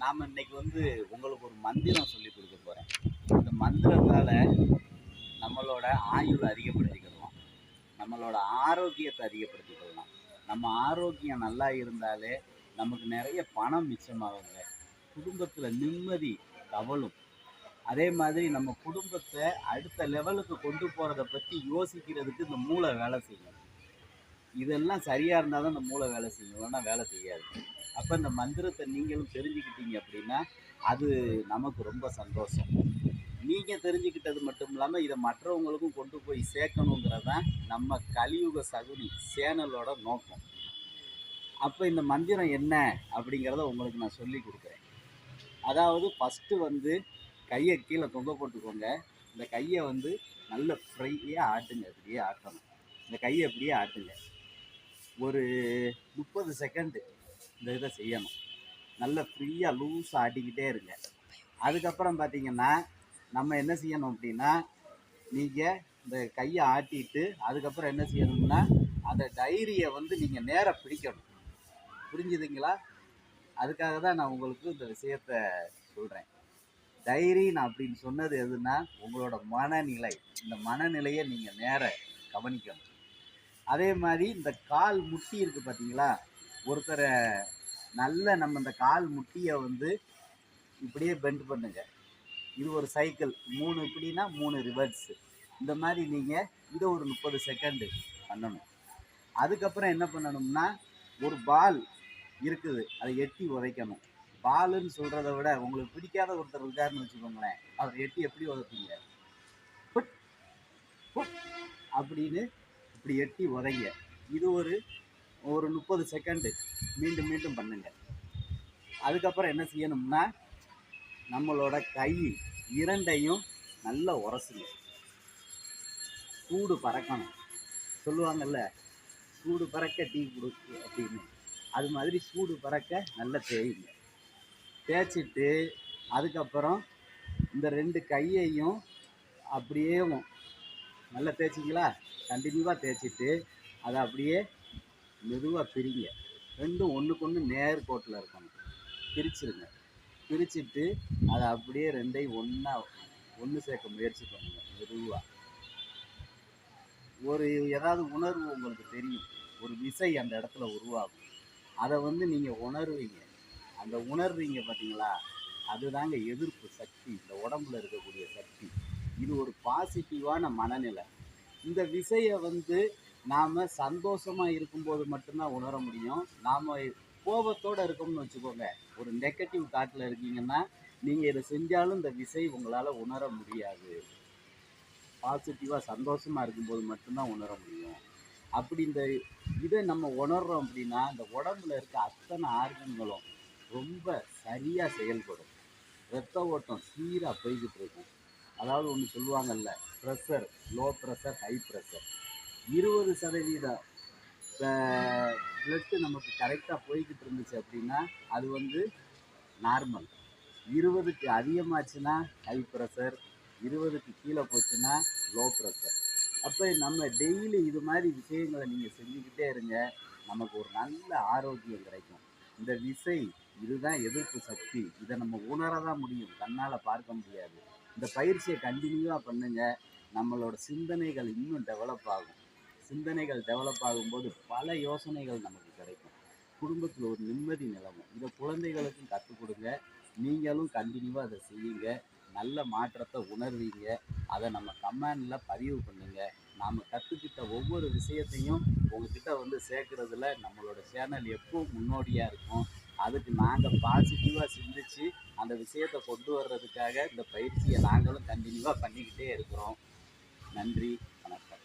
நாம் இன்னைக்கு வந்து உங்களுக்கு ஒரு மந்திரம் சொல்லி கொடுக்க போகிறேன். இந்த மந்திரத்தால் நம்மளோட ஆயுள் அதிகப்படுத்திக்கிடலாம், நம்மளோட ஆரோக்கியத்தை அதிகப்படுத்திக்கிடலாம். நம்ம ஆரோக்கியம் நல்லா இருந்தாலே நமக்கு நிறைய பணம் மிச்சமாகுங்க, குடும்பத்தில் நிம்மதி தவழும். அதே மாதிரி நம்ம குடும்பத்தை அடுத்த லெவலுக்கு கொண்டு போகிறத பற்றி யோசிக்கிறதுக்கு இந்த மூளை வேலை செய்யும். இதெல்லாம் சரியாக இருந்தால் தான் இந்த மூளை வேலை செய்யும், இல்லைன்னா வேலை செய்யாது. அப்போ இந்த மந்திரத்தை நீங்களும் தெரிஞ்சுக்கிட்டீங்க அப்படின்னா அது நமக்கு ரொம்ப சந்தோஷம். நீங்கள் தெரிஞ்சுக்கிட்டது மட்டும் இல்லாமல் இதை மற்றவங்களுக்கும் கொண்டு போய் சேர்க்கணுங்கிறது தான் நம்ம கலியுக சகுனி சேனலோட நோக்கம். அப்போ இந்த மந்திரம் என்ன அப்படிங்கிறத உங்களுக்கு நான் சொல்லி கொடுக்குறேன். அதாவது ஃபஸ்ட்டு வந்து கையை கீழே தொங்க போட்டுக்கோங்க. இந்த கையை வந்து நல்ல ஃப்ரீயாக ஆட்டுங்க, அப்படியே ஆட்டணும். இந்த கையை அப்படியே ஆட்டுங்க. ஒரு 30 செகண்டு இந்த இதை செய்யணும். நல்ல ஃப்ரீயாக லூஸாக ஆட்டிக்கிட்டே இருங்க. அதுக்கப்புறம் பார்த்தீங்கன்னா நம்ம என்ன செய்யணும் அப்படின்னா, நீங்கள் இந்த கையை ஆட்டிட்டு அதுக்கப்புறம் என்ன செய்யணும்னா அந்த டைரியை வந்து நீங்கள் நேராக பிடிக்கணும். புரிஞ்சுதுங்களா? அதுக்காக தான் நான் உங்களுக்கு இந்த விஷயத்த சொல்கிறேன். தைரியம் அப்படின்னு சொன்னது எதுன்னா உங்களோட மனநிலை. இந்த மனநிலையை நீங்கள் நேர கவனிக்கணும். அதே மாதிரி இந்த கால் முட்டி இருக்குது பார்த்தீங்களா, ஒருத்தரை நல்ல நம்ம இந்த கால் முட்டியை வந்து இப்படியே பெண்ட் பண்ணுங்க. இது ஒரு சைக்கிள், 3 இப்படின்னா 3 ரிவர்ஸு. இந்த மாதிரி நீங்கள் இதை ஒரு 30 செகண்டு பண்ணணும். அதுக்கப்புறம் என்ன பண்ணணும்னா, ஒரு பால் இருக்குது, அதை எட்டி உதைக்கணும். பாலுன்னு சொல்கிறத விட உங்களுக்கு பிடிக்காத ஒருத்தர் இருக்காருன்னு வச்சுக்கோங்களேன், அவர் எட்டி எப்படி உதைப்பீங்க? புட் புட் அப்படின்னு இப்படி எட்டி உதைங்க. இது ஒரு 30 செகண்டு மீண்டும் மீண்டும் பண்ணுங்க. அதுக்கப்புறம் என்ன செய்யணும்னா, நம்மளோட கை இரண்டையும் நல்லா உரசுங்க. சூடு பறக்கணும். சொல்லுவாங்கல்ல, சூடு பறக்க டீ கொடுக்கு அப்படின்னு. அது மாதிரி சூடு பறக்க நல்லா தேய்ங்க. தேய்ச்சிட்டு அதுக்கப்புறம் இந்த 2 கையையும் அப்படியே நல்லா தேய்ச்சிங்களா, கண்டினியூவாக தேய்ச்சிட்டு அதை அப்படியே மெதுவாக பிரிங்க. ரெண்டும் ஒன்றுக்கு ஒன்று நேர்கோட்டில் இருக்கணும். பிரிச்சுருங்க. பிரிச்சுட்டு அதை அப்படியே ரெண்டையும் ஒன்று சேர்க்க முயற்சி பண்ணுங்க. மெதுவாக ஒரு ஏதாவது உணர்வு உங்களுக்கு தெரியும், ஒரு விசை அந்த இடத்துல உருவாகும். அதை வந்து நீங்கள் உணர்வீங்க. அந்த உணர்வீங்க பார்த்தீங்களா, அதுதாங்க எதிர்ப்பு சக்தி, இந்த உடம்புல இருக்கக்கூடிய சக்தி. இது ஒரு பாசிட்டிவான மனநிலை. இந்த விசையை வந்து நாம் சந்தோஷமாக இருக்கும்போது மட்டும்தான் உணர முடியும். நாம் கோபத்தோடு இருக்கோம்னு வச்சுக்கோங்க, ஒரு நெகட்டிவ் தாட்டில் இருக்கீங்கன்னா நீங்கள் இதை செஞ்சாலும் இந்த விசை உங்களால் உணர முடியாது. பாசிட்டிவாக சந்தோஷமாக இருக்கும்போது மட்டும்தான் உணர முடியும். அப்படி இந்த இதை நம்ம உணர்றோம் அப்படின்னா இந்த உடம்புல இருக்க அத்தனை ஆர்கன்களும் ரொம்ப சரியாக செயல்படும். இரத்த ஓட்டம் சீராக போய்கிட்டு இருக்கும். அதாவது ஒன்று சொல்லுவாங்கல்ல, pressure, low pressure, high pressure. 20% blood நமக்கு கரெக்டாக போய்கிட்டு இருந்துச்சு அப்படின்னா அது வந்து நார்மல். 20க்கு அதிகமாச்சுன்னா ஹை ப்ரெஷர், 20க்கு கீழே போச்சுன்னா லோ ப்ரெஷர். அப்போ நம்ம டெய்லி இது மாதிரி விஷயங்களை நீங்கள் செஞ்சுக்கிட்டே இருங்க, நமக்கு ஒரு நல்ல ஆரோக்கியம் கிடைக்கும். இந்த விசை இதுதான் எதிர்ப்பு சக்தி. இதை நம்ம உணரதான் முடியும், கண்ணால் பார்க்க முடியாது. இந்த பயிற்சியை கண்டினியூவாக பண்ணுங்கள். நம்மளோட சிந்தனைகள் இன்னும் டெவலப் ஆகும். சிந்தனைகள் டெவலப் ஆகும்போது பல யோசனைகள் நமக்கு கிடைக்கும். குடும்பத்தில் ஒரு நிம்மதி நிலவும். இதை குழந்தைகளுக்கும் கற்றுக் கொடுங்க. நீங்களும் கண்டினியூவாக அதை செய்யுங்க. நல்ல மாற்றத்தை உணர்வீங்க. அதை நம்ம கமெண்டில் பதிவு பண்ணுங்கள். நாம் கற்றுக்கிட்ட ஒவ்வொரு விஷயத்தையும் உங்ககிட்ட வந்து சேர்க்குறதுல நம்மளோட சேனல் எப்பவும் முன்னோடியாக இருக்கும். அதுக்கு நாங்கள் பாசிட்டிவாக சிந்தித்து அந்த விஷயத்தை கொண்டு வர்றதுக்காக இந்த பயிற்சியை நாங்களும் கண்டினியூவாக பண்ணிக்கிட்டே இருக்கிறோம். நன்றி, வணக்கம்.